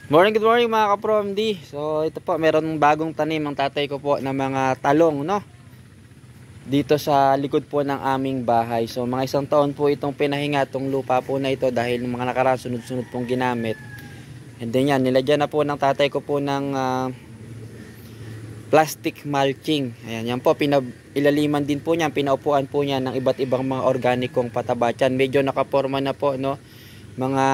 Good morning mga ka-From D. So ito po, meron bagong tanim ang tatay ko po ng mga talong, no? Dito sa likod po ng aming bahay. So mga isang taon po itong pinahinga itong lupa po na ito dahil mga nakaraan sunod-sunod pong ginamit. And then yan, nilagyan na po ng tatay ko po ng plastic mulching. Ayan, yan po, ilaliman din po niyan, pinaupuan po niya ng iba't ibang mga organikong pataba. Yan, medyo nakaporma na po, no? Mga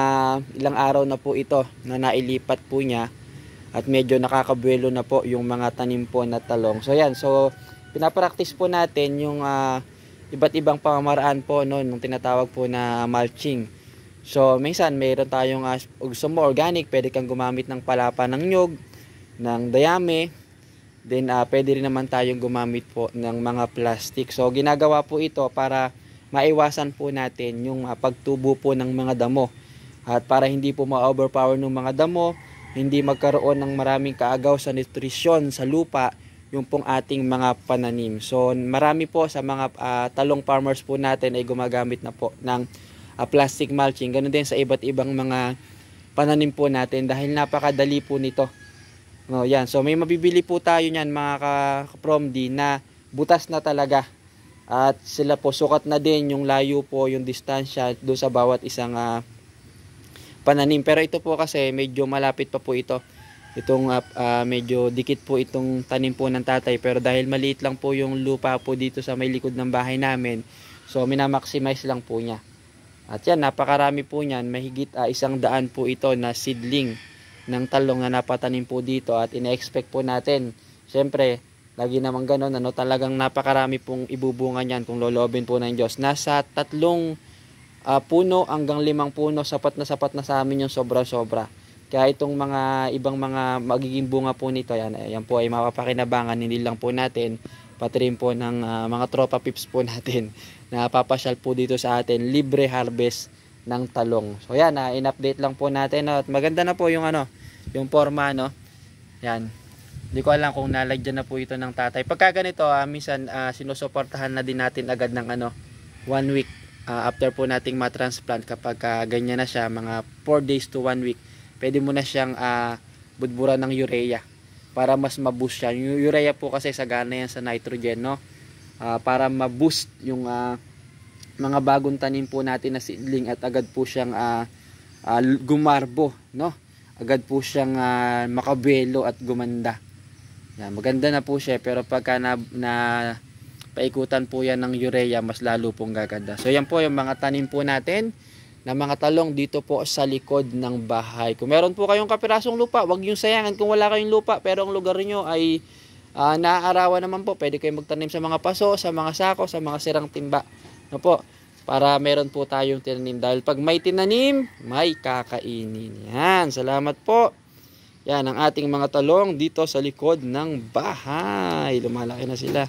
ilang araw na po ito na nailipat po niya at medyo nakakabuelo na po yung mga tanim po na talong. So yan, so pinapractice po natin yung iba't ibang pamamaraan po, no, nung tinatawag po na mulching. So minsan mayroon tayong gusto mo organic, pwede kang gumamit ng palapa ng nyug, ng dayami. Then pwede rin naman tayong gumamit po ng mga plastic. So ginagawa po ito para maiwasan po natin yung pagtubo po ng mga damo. At para hindi po ma-overpower ng mga damo, hindi magkaroon ng maraming kaagaw sa nutrisyon sa lupa, yung pong ating mga pananim. So marami po sa mga talong farmers po natin ay gumagamit na po ng plastic mulching. Ganun din sa iba't ibang mga pananim po natin dahil napakadali po nito. No, yan. So may mabibili po tayo niyan mga ka-From D na butas na talaga. At sila po sukat na din yung layo po, yung distansya doon sa bawat isang pananim. Pero ito po kasi medyo malapit pa po ito. Itong medyo dikit po itong tanim po ng tatay. Pero dahil maliit lang po yung lupa po dito sa may likod ng bahay namin, so minamaximize lang po niya. At yan, napakarami po niyan. Mahigit 100 po ito na seedling ng talong na napatanim po dito. At ina-expect po natin, syempre, lagi naman ganun, talagang napakarami pong ibubunga niyan kung loloobin po ng Diyos. Nasa 3 puno hanggang 5 puno, sapat na sa amin yung sobra-sobra. Kaya itong mga ibang mga magiging bunga po nito, yan po ay mapapakinabangan hindi lang po natin, pati rin po ng mga tropa pips po natin na papasyal po dito sa atin, libre harvest ng talong. So yan, in-update lang po natin, at maganda na po yung yung forma, no? Yan. Hindi ko alam kung nalagyan na po ito ng tatay. Pagka ganito, minsan sinusuportahan na din natin agad ng 1 week after po nating matransplant. Kapag ganyan na siya, mga 4 days to 1 week, pwede mo na siyang budburan ng urea para mas ma-boost siya. Yung urea po kasi sagana yan sa nitrogen, no? Para ma-boost yung mga bagong tanim po natin na seedling at agad po siyang gumarbo, no? Agad po siyang makabuelo at gumanda. Yan, maganda na po siya, pero pagka na paikutan po yan ng urea, mas lalo pong gaganda. So yan po yung mga tanim po natin na mga talong dito po sa likod ng bahay. Kung meron po kayong kapirasong lupa, wag yung sayangan kung wala kayong lupa, pero ang lugar niyo ay naaarawan naman po. Pwede kayong magtanim sa mga paso, sa mga sako, sa mga sirang timba. No po, para meron po tayong tinanim. Dahil pag may tinanim, may kakainin. Yan, salamat po. Yan ang ating mga talong dito sa likod ng bahay. Lumalaki na sila.